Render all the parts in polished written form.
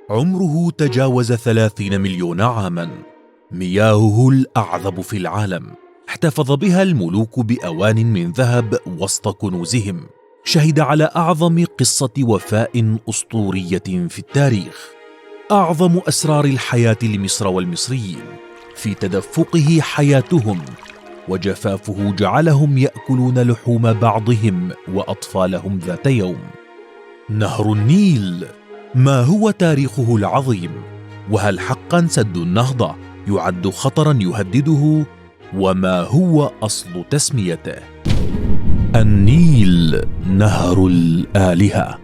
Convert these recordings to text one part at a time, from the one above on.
عمره تجاوز 30 مليون عاما. مياهه الأعذب في العالم، احتفظ بها الملوك بأوان من ذهب وسط كنوزهم. شهد على أعظم قصة وفاء أسطورية في التاريخ. أعظم أسرار الحياة لمصر والمصريين في تدفقه حياتهم، وجفافه جعلهم يأكلون لحوم بعضهم وأطفالهم ذات يوم. نهر النيل، ما هو تاريخه العظيم؟ وهل حقا سد النهضة يعد خطرا يهدده؟ وما هو أصل تسميته؟ النيل نهر الآلهة.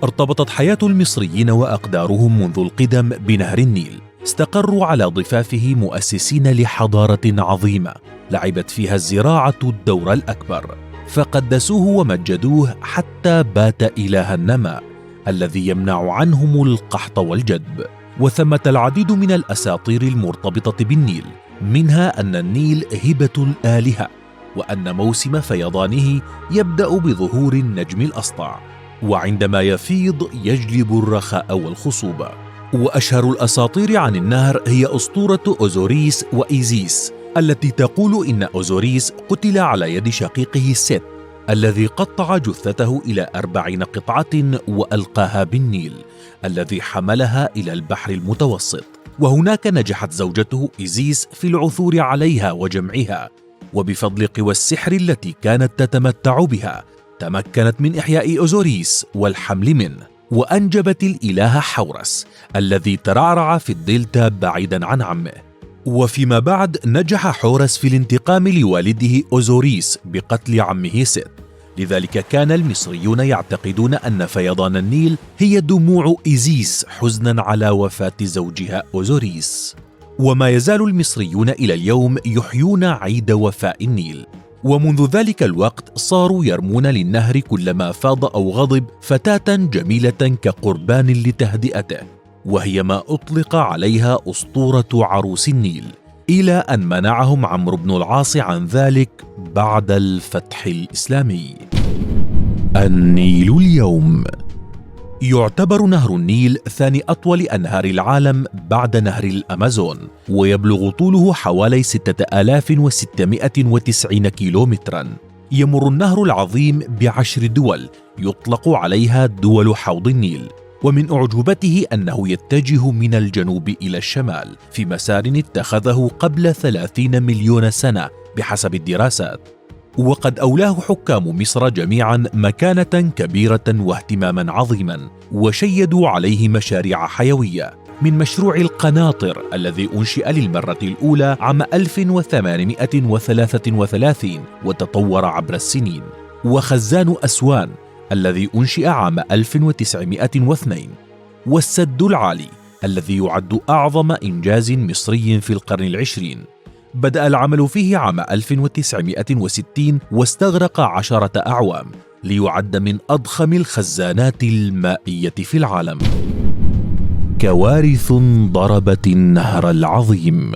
ارتبطت حياة المصريين وأقدارهم منذ القدم بنهر النيل. استقروا على ضفافه مؤسسين لحضارة عظيمة لعبت فيها الزراعة الدور الأكبر، فقدسوه ومجدوه حتى بات إله النماء الذي يمنع عنهم القحط والجدب. وثمة العديد من الأساطير المرتبطة بالنيل، منها أن النيل هبة الآلهة، وأن موسم فيضانه يبدأ بظهور النجم الأسطع، وعندما يفيض يجلب الرخاء والخصوبة. وأشهر الأساطير عن النهر هي أسطورة أوزوريس وإيزيس، التي تقول إن أوزوريس قتل على يد شقيقه سيت، الذي قطع جثته إلى 40 قطعة وألقاها بالنيل الذي حملها إلى البحر المتوسط. وهناك نجحت زوجته إيزيس في العثور عليها وجمعها، وبفضل قوى السحر التي كانت تتمتع بها تمكنت من إحياء أوزوريس والحمل منه، وأنجبت الإله حورس الذي ترعرع في الدلتا بعيدا عن عمه. وفيما بعد نجح حورس في الانتقام لوالده أوزوريس بقتل عمه سيت. لذلك كان المصريون يعتقدون أن فيضان النيل هي دموع إيزيس حزنا على وفاة زوجها أوزوريس. وما يزال المصريون إلى اليوم يحيون عيد وفاء النيل، ومنذ ذلك الوقت صاروا يرمون للنهر كلما فاض أو غضب فتاة جميلة كقربان لتهدئته، وهي ما أطلق عليها أسطورة عروس النيل، إلى أن منعهم عمرو بن العاص عن ذلك بعد الفتح الإسلامي. النيل اليوم. يعتبر نهر النيل ثاني أطول أنهار العالم بعد نهر الأمازون، ويبلغ طوله حوالي 6690 كيلومترا. يمر النهر العظيم ب10 دول يطلق عليها دول حوض النيل، ومن أعجوبته أنه يتجه من الجنوب إلى الشمال في مسار اتخذه قبل 30 مليون سنة بحسب الدراسات. وقد أولاه حكام مصر جميعا مكانة كبيرة واهتماما عظيما، وشيدوا عليه مشاريع حيوية، من مشروع القناطر الذي أنشئ للمرة الأولى عام 1833 وتطور عبر السنين، وخزان أسوان الذي أنشئ عام 1902، والسد العالي الذي يعد أعظم إنجاز مصري في القرن العشرين. بدأ العمل فيه عام 1960 واستغرق 10 أعوام ليعد من أضخم الخزانات المائية في العالم. كوارث ضربت النهر العظيم.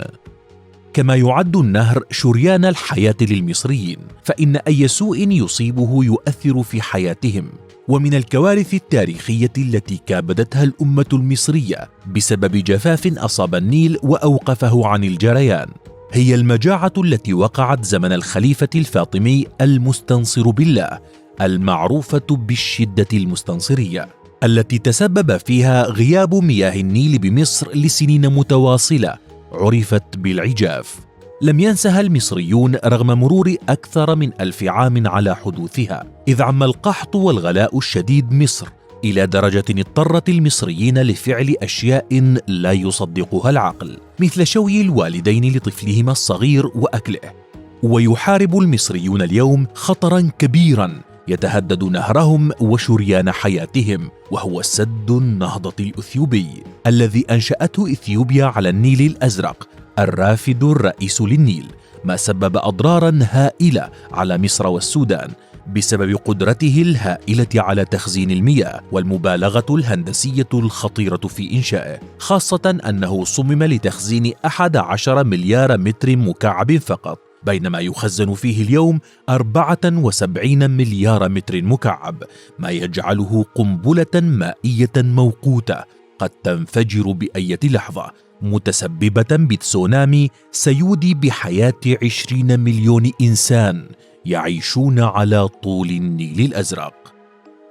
كما يعد النهر شريان الحياة للمصريين، فإن أي سوء يصيبه يؤثر في حياتهم. ومن الكوارث التاريخية التي كابدتها الأمة المصرية بسبب جفاف أصاب النيل وأوقفه عن الجريان هي المجاعة التي وقعت زمن الخليفة الفاطمي المستنصر بالله، المعروفة بالشدة المستنصرية، التي تسبب فيها غياب مياه النيل بمصر لسنين متواصلة عرفت بالعجاف. لم ينسها المصريون رغم مرور أكثر من 1000 عام على حدوثها، إذ عم القحط والغلاء الشديد مصر إلى درجة اضطرت المصريين لفعل أشياء لا يصدقها العقل، مثل شوي الوالدين لطفلهما الصغير وأكله. ويحارب المصريون اليوم خطرا كبيرا يتهدد نهرهم وشريان حياتهم، وهو سد النهضة الأثيوبي الذي أنشأته إثيوبيا على النيل الأزرق، الرافد الرئيس للنيل، ما سبب أضرارا هائلة على مصر والسودان بسبب قدرته الهائلة على تخزين المياه والمبالغة الهندسية الخطيرة في إنشائه، خاصة أنه صمم لتخزين 11 مليار متر مكعب فقط، بينما يخزن فيه اليوم 74 مليار متر مكعب، ما يجعله قنبلة مائية موقوتة قد تنفجر بأية لحظة، متسببة بتسونامي سيودي بحياة 20 مليون إنسان يعيشون على طول النيل الأزرق.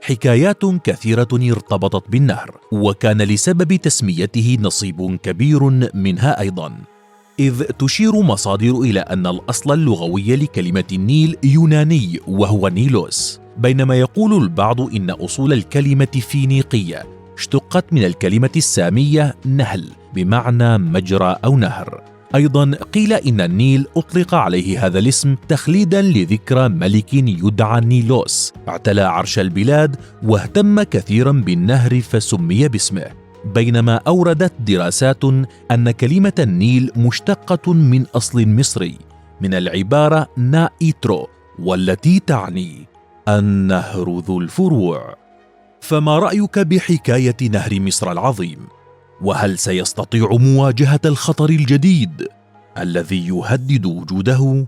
حكايات كثيرة ارتبطت بالنهر، وكان لسبب تسميته نصيب كبير منها أيضا، إذ تشير مصادر إلى أن الأصل اللغوي لكلمة النيل يوناني وهو نيلوس، بينما يقول البعض إن أصول الكلمة فينيقية اشتقت من الكلمة السامية نهل بمعنى مجرى أو نهر. أيضا قيل إن النيل أطلق عليه هذا الاسم تخليدا لذكرى ملك يدعى نيلوس اعتلى عرش البلاد واهتم كثيرا بالنهر فسمي باسمه، بينما أوردت دراسات أن كلمة النيل مشتقة من أصل مصري من العبارة نائترو، والتي تعني النهر ذو الفروع. فما رأيك بحكاية نهر مصر العظيم؟ وهل سيستطيع مواجهة الخطر الجديد الذي يهدد وجوده؟